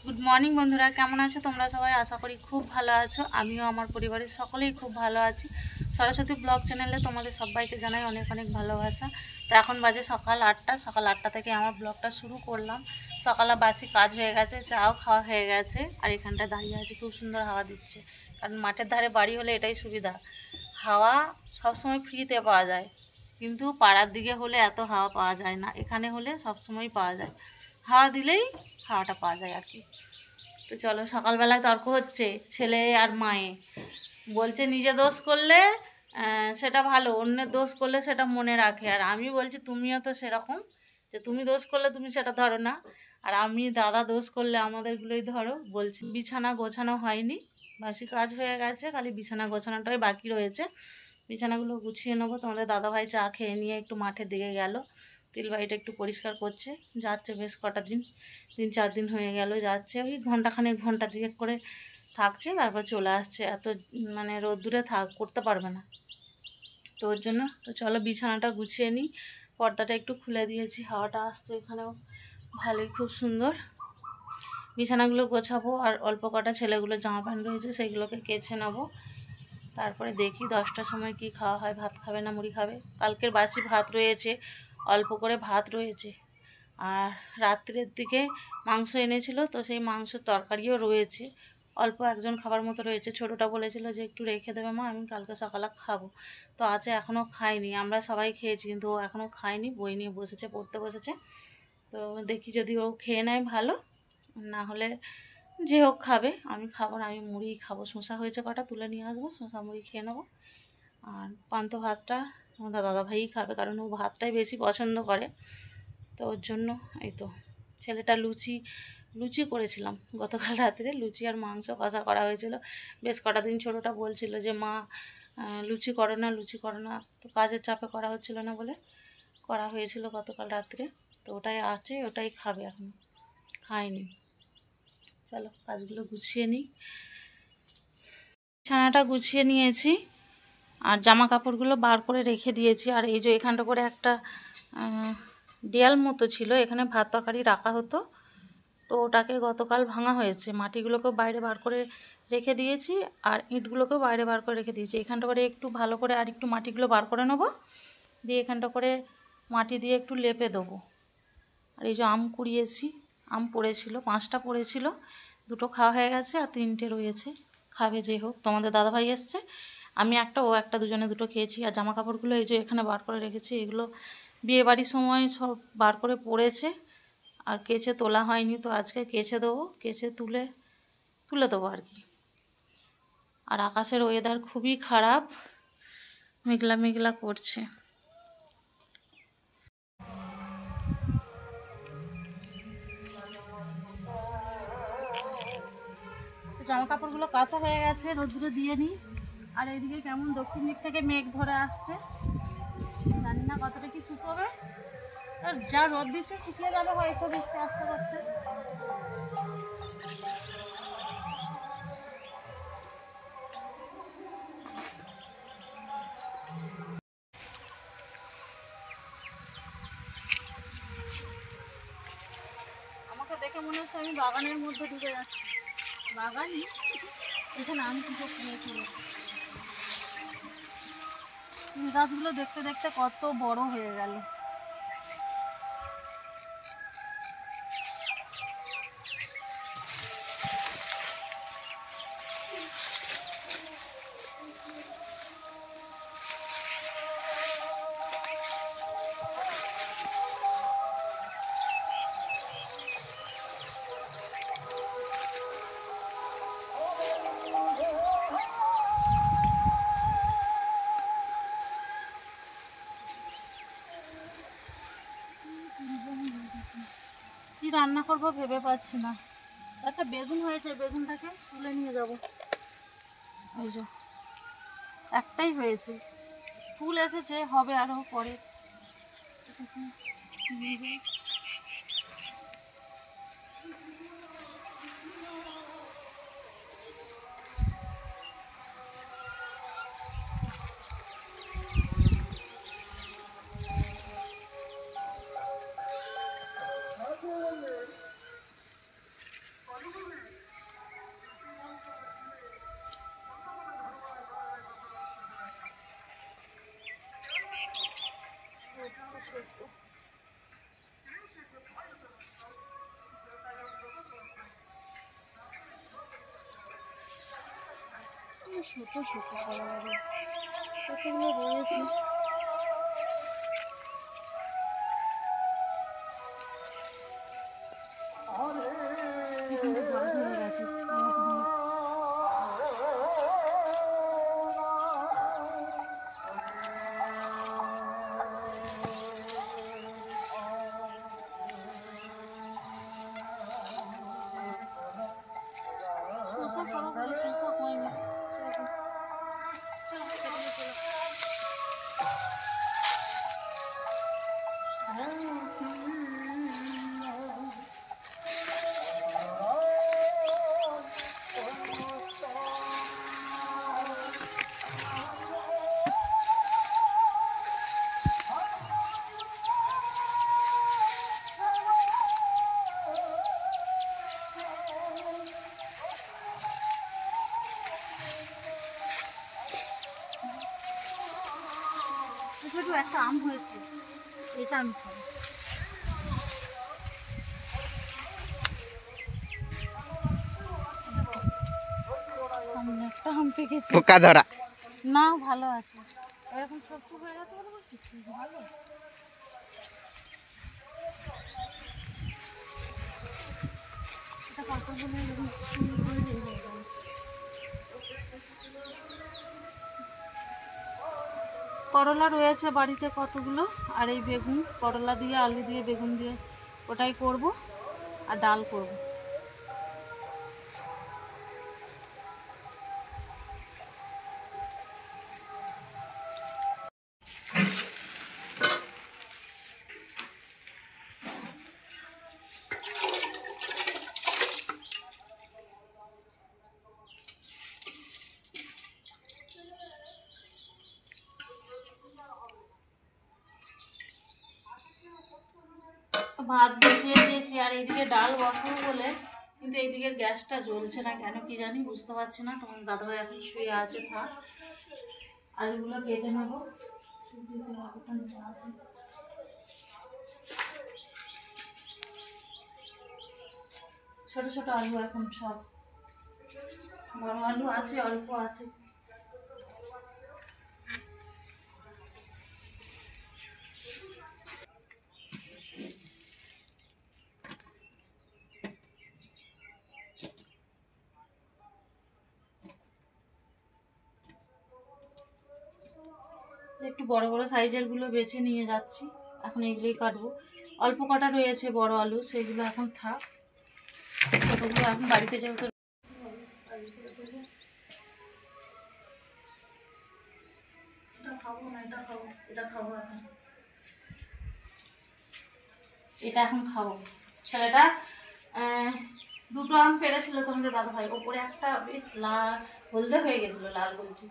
Good morning বন্ধুরা, কেমন আছো তোমরা সবাই? আশা করি খুব ভালো আছো। আমিও আমার পরিবারের সকলেই খুব ভালো আছি। সরস্বতী ব্লগ চ্যানেলে তোমাদের সবাইকে জানাই অনেক অনেক ভালোবাসা। তো এখন বাজে সকাল 8টা। সকাল 8টা থেকে আমার ব্লগটা শুরু করলাম। সকালে বাসি কাজ হয়ে গেছে, চাও খাওয়া হয়ে গেছে, আর এখানটায় দাঁড়িয়ে আছি, খুব সুন্দর হাওয়া দিচ্ছে। কারণ মাঠের ধারে বাড়ি হলে এটাই সুবিধা, হাওয়া সবসময় ফ্রিতে পাওয়া যায়। কিন্তু পাড়ার দিকে হলে এত হাওয়া পাওয়া যায় না, এখানে হলে সবসময় পাওয়া যায়। হাওয়া দিলেই হাওয়াটা পাওয়া যায় আর কি। তো চলো, সকালবেলায় তর্ক হচ্ছে ছেলে আর মায়ে। বলছে নিজে দোষ করলে সেটা ভালো, অন্যের দোষ করলে সেটা মনে রাখে। আর আমি বলছি তুমিও তো সেরকম, যে তুমি দোষ করলে তুমি সেটা ধরো না, আর আমি দাদা দোষ করলে আমাদেরগুলোই ধরো। বলছি বিছানা গোছানো হয়নি, বাসি কাজ হয়ে গেছে, খালি বিছানা গোছানোটাই বাকি রয়েছে। বিছানাগুলো গুছিয়ে নেবো। তোমাদের দাদাভাই চা খেয়ে নিয়ে একটু মাঠের দিকে গেল, তিলবাড়িটা একটু পরিষ্কার করছে। যাচ্ছে বেশ কটা দিন, 3-4 দিন হয়ে গেল যাচ্ছে। ওই ঘন্টাখানেক ঘন্টা দুয়েক করে থাকছে, তারপর চলে আসছে। এত মানে রোদ্দুরে করতে পারবে না, তো ওর জন্য। তো চলো বিছানাটা গুছিয়ে নিই। পর্দাটা একটু খুলে দিয়েছি, হাওয়াটা আসছে এখানেও ভালোই, খুব সুন্দর। বিছানাগুলো গোছাবো, আর অল্প কটা ছেলেগুলোর জামা প্যান্ট রয়েছে সেগুলোকে কেচে নেবো। তারপরে দেখি 10টার সময় কি খাওয়া হয়, ভাত খাবে না মুড়ি খাবে। কালকের বাসি ভাত রয়েছে, অল্প করে ভাত রয়েছে। আর রাত্রের দিকে মাংস এনেছিল, তো সেই মাংসের তরকারিও রয়েছে, অল্প একজন খাবার মতো রয়েছে। ছোটোটা বলেছিল যে একটু রেখে দেবে মা, আমি কালকে সকালে খাবো। তো আছে, এখনও খাইনি। আমরা সবাই খেয়েছি, কিন্তু ও এখনও খায়নি, বই নিয়ে বসেছে, পড়তে বসেছে। তো দেখি যদি ও খেয়ে নেয় ভালো, না হলে যে হোক খাবে, আমি খাবো না, আমি মুড়ি খাবো। শসা হয়েছে কটা, তুলে নিয়ে আসবো, শসা মুড়ি খেয়ে নেবো। আর পান্তা ভাতটা আমাদের দাদাভাই খাবে, কারণ ও ভাতটাই বেশি পছন্দ করে। তো ওর জন্য এই তো ছেলেটা লুচি লুচি করেছিলাম গতকাল রাত্রে, লুচি আর মাংস কষা করা হয়েছিল। বেশ কটা দিন ছোটোটা বলছিল যে মা লুচি করো না, লুচি করো না। তো কাজের চাপে করা হচ্ছিল না বলে করা হয়েছিল গতকাল রাত্রে। তো ওটাই আছে, ওটাই খাবে, এখন খায়নি। চলো কাজগুলো গুছিয়ে নিই। বিছানাটা গুছিয়ে নিয়েছি, আর জামা কাপড়গুলো বার করে রেখে দিয়েছি। আর এই যে এখানটা করে একটা দেয়াল মতো ছিল, এখানে ভাত তরকারি রাখা হতো, তো ওটাকে গতকাল ভাঙা হয়েছে। মাটিগুলোকেও বাইরে বার করে রেখে দিয়েছি, আর ইঁটগুলোকেও বাইরে বার করে রেখে দিয়েছি। এখানটা করে একটু ভালো করে আর একটু মাটিগুলো বার করে নেবো, দিয়ে এখানটা করে মাটি দিয়ে একটু লেপে দেবো। আর এই যে আম কুড়িয়েছি, আম পড়েছিল, 5টা পড়েছিল, 2টো খাওয়া হয়ে গেছে, আর 3টে রয়েছে, খাবে যে হোক। তোমাদের দাদাভাই এসছে, আমি একটা, ও একটা, দুজনে 2টো খেয়েছি। আর জামা কাপড়গুলো এই যে এখানে বার করে রেখেছি, এগুলো বিয়েবাড়ির সময় সব বার করে পড়েছে, আর কেচে তোলা হয়নি, তো আজকে কেচে দেবো, কেচে তুলে দেবো আর কি। আর আকাশের ওয়েদার খুবই খারাপ, মেঘলা মেঘলা করছে। জামা কাপড়গুলো কাঁচা হয়ে গেছে, রোদ্দুরে দিয়ে নিই। আর এইদিকে কেমন দক্ষিণ দিক থেকে মেঘ ধরে আসছে, জানি না কতটা কি শুকোবে। যা রোদ দিচ্ছে শুকিয়ে যাবে হয়তো বৃষ্টি আসতে করতে। আমাকে দেখে মনে হচ্ছে আমি বাগানের মধ্যে ঢুকে যাচ্ছি। বাগানই, এখানে আম কুচো খেয়েছিল। গাছগুলো দেখতে দেখতে কত বড় হয়ে গেল। কি রান্না করবো ভেবে পাচ্ছি না। একটা বেগুন হয়েছে, বেগুনটাকে তুলে নিয়ে যাব। এই যে একটাই হয়েছে, ফুল এসেছে, হবে আরও পরে। ছোট ছোট কতগুলো রয়েছে। একটা আম হয়েছে, এটা আমি খাবো। সামনে একটা আম পেকেছে, পোকা ধরা না ভালো আছে। এরকম ছোট্ট হয়ে গেছে ভালো। এটা কতগুলো এরকম করলা রয়েছে বাড়িতে কতগুলো, আর এই বেগুন, করলা দিয়ে আলু দিয়ে বেগুন দিয়ে ওটাই করব, আর ডাল করব। ভাত বসিয়ে দিয়েছি, আর এইদিকে ডাল বসাবো বলে, কিন্তু এইদিকের গ্যাসটা জ্বলছে না কেন কি জানি, বুঝতে পারছি না। তোমার দাদাভাই এখন শুয়ে আছে, থাক। আলুগুলো কেটে নেবো। ছোট ছোট আলু এখন সব, বড় আলু আছে অল্প আছে। একটু বড় বড় সাইজের গুলো বেছে নিয়ে যাচ্ছি, এখন এগুলোই কাটবো। অল্প কটা রয়েছে বড় আলু, সেগুলো এখন থাক। ছোটগুলো এখন বাড়িতে যেহেতু, এটা এখন খাবো। ছেলেটা দুটো আম পেড়েছিল তোমাদের দাদাভাই, ওপরে একটা বেশ লাল হলদে হয়ে গেছিলো, লাল বলছি,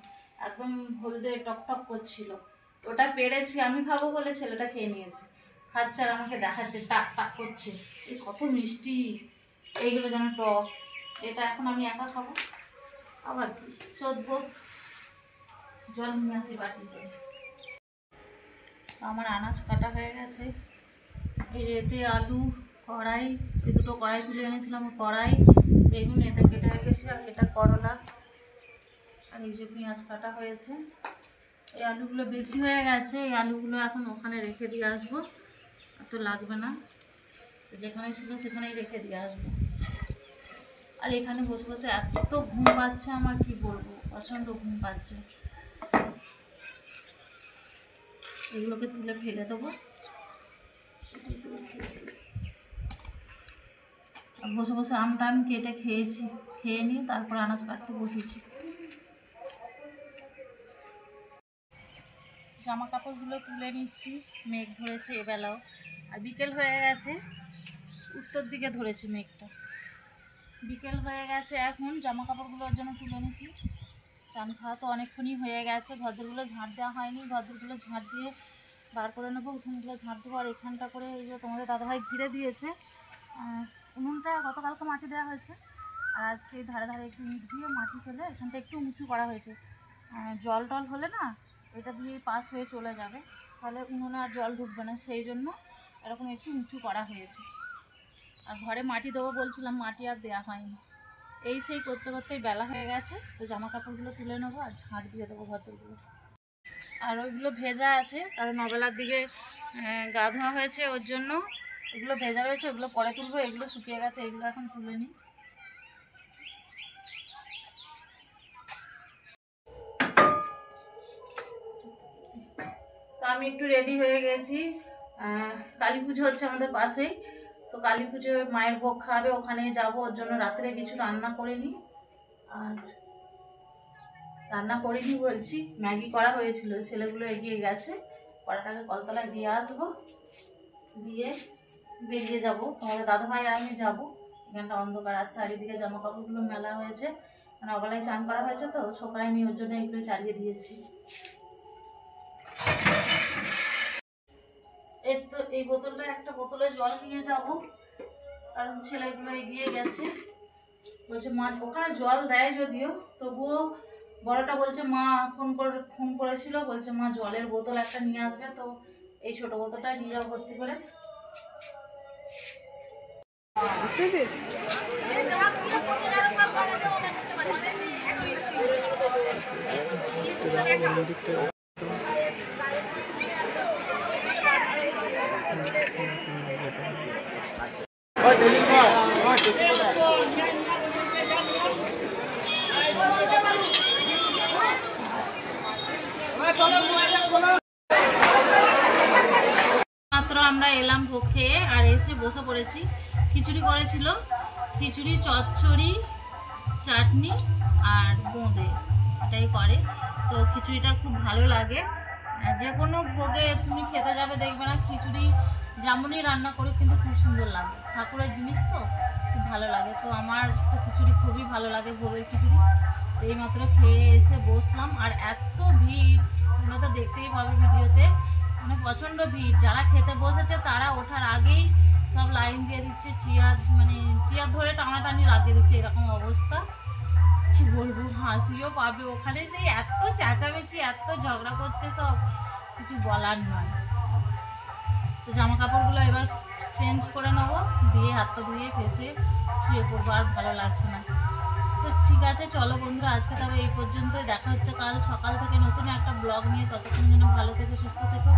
একদম হলদে টকটক করছিল। ওটা পেড়েছি আমি খাবো বলে, ছেলেটা খেয়ে নিয়েছে, খাচ্ছে আর আমাকে দেখাচ্ছে, টাক টাক করছে, এই কত মিষ্টি, এইগুলো যেন টক। এটা এখন আমি একা খাবো, আবার কি সদ্য জল নিয়ে আসি বাটিতে। আমার আনাজ কাটা হয়ে গেছে, এতে আলু, কড়াই, এই দুটো কড়াই তুলে এনেছিলাম, কড়াই, বেগুন এতে কেটে রেখেছি, আর এটা করলা, আর এই যে পেঁয়াজ কাটা হয়েছে। এই আলুগুলো বেশি হয়ে গেছে, এই আলুগুলো এখন ওখানে রেখে দিয়ে আসবো, এত লাগবে না, যেখানে ছিল সেখানেই রেখে দিয়ে আসবো। আর এখানে বসে বসে এত ঘুম পাচ্ছে আমার, কি বলবো, প্রচণ্ড ঘুম পাচ্ছে। এগুলোকে তুলে ফেলে দেবো। বসে বসে আমটা আমি কেটে খেয়েছি, খেয়ে নিয়ে তারপর আনাজ কাটতে বসেছি। জামা কাপড়গুলো তুলে নিচ্ছি, মেঘ ধরেছে এবেলাও, আর বিকেল হয়ে গেছে, উত্তর দিকে ধরেছে মেঘটা, বিকেল হয়ে গেছে। এখন জামা কাপড়গুলোর জন্য তুলে নিচ্ছি। চান খাওয়া তো অনেকক্ষণই হয়ে গেছে, ঘরদোরগুলো ঝাঁট দেওয়া হয়নি, ঘরদোরগুলো ঝাঁট দিয়ে বার করে নেবো, উঠোনগুলো ঝাঁট দেবো। আর এখানটা করে এই যে তোমাদের দাদাভাই ঘিরে দিয়েছে, উনুনটা গতকালকে মাটি দেওয়া হয়েছে, আর আজকে ধারে ধারে একটু ইট দিয়ে মাটি ফেলে এখানটা একটু উঁচু করা হয়েছে। জল টল হলে না এটা দিয়ে পাস হয়ে চলে যাবে, তাহলে উনুনে আর জল ঢুকবে না, সেই জন্য এরকম একটু উঁচু করা হয়েছে। আর ঘরে মাটি দেবো বলছিলাম, মাটি আর দেওয়া হয়নি। এই সেই করতে করতেই বেলা হয়ে গেছে, তো জামা কাপড়গুলো তুলে নেবো আর ঝাঁট দিয়ে দেবো ঘরগুলো। আর ওইগুলো ভেজা আছে, কারণ নবেলার দিকে গা ধোয়া হয়েছে, ওর জন্য এগুলো ভেজা রয়েছে, ওগুলো পরে তুলবো। এগুলো শুকিয়ে গেছে, এগুলো এখন তুলে নিই। তো আমি একটু রেডি হয়ে গেছি, কালী পুজো হচ্ছে আমাদের পাশেই, তো কালী পুজো মায়ের ভোগ খাওয়াবে, ওখানে যাবো। ওর জন্য রাত্রে কিছু রান্না করিনি, আর রান্না করিনি বলছি, ম্যাগি করা হয়েছিল, ছেলেগুলো এগিয়ে গেছে। কড়াটাকে কলতলায় দিয়ে আসবো, দিয়ে বেরিয়ে যাবো। তোমাদের দাদাভাই আর আমি যাবো। এখানটা অন্ধকার, আর চারিদিকে জামা কাপড়গুলো মেলা হয়েছে, মানে অবেলায় চান করা হয়েছে তো সকালে ওর জন্য এগুলো চালিয়ে দিয়েছি। এই বোতলটা, একটা বোতলে জল নিয়ে যাব, কারণ ছেলেগুলো এগিয়ে গেছে। বলছে মা, ওখানে জল দেয় যদিও, তবুও বড়টা বলছে মা ফোন করেছিল, বলছে মা জলের বোতল একটা নিয়ে আসবে, তো এই ছোট বোতলটা নিয়ে যাবো ভর্তি করে। মাত্র আমরা এলাম ভোগ খেয়ে, আর এসে বসে পড়েছি। খিচুড়ি করেছিল, খিচুড়ি, চচ্চড়ি, চাটনি আর বোঁদে, এটাই করে। তো খিচুড়িটা খুব ভালো লাগে, যে কোনো ভোগে তুমি খেতে যাবে দেখবে না খিচুড়ি যেমনই রান্না করে কিন্তু খুব সুন্দর লাগে, ঠাকুরের জিনিস তো খুব ভালো লাগে। তো আমার তো খিচুড়ি খুবই ভালো লাগে, ভোগের খিচুড়ি। তো এইমাত্র খেয়ে এসে বসলাম, আর এত ভিড়, তোমরা তো দেখতেই পাবে ভিডিওতে, মানে প্রচণ্ড ভিড়। যারা খেতে বসেছে তারা ওঠার আগেই সব লাইন দিয়ে দিচ্ছে, চেয়ার ধরে টানাটানি লাগিয়ে দিচ্ছে, এরকম অবস্থা। কি বলবো, হাসিও পাবে ওখানে, সেই এত চেঁচামেচি, এত ঝগড়া করছে, সব কিছু বলার নয়। তো জামা কাপড়গুলো এবার চেঞ্জ করে নেবো, দিয়ে হাতটা ধুয়ে ফেসে শুয়ে পড়বো, আর ভালো লাগছে না। তো ঠিক আছে, চলো বন্ধুরা, আজকে তবে এই পর্যন্তই। দেখা হচ্ছে কাল সকাল থেকে নতুন একটা ব্লগ নিয়ে। ততক্ষণ যেন ভালো থেকো, সুস্থ থেকো।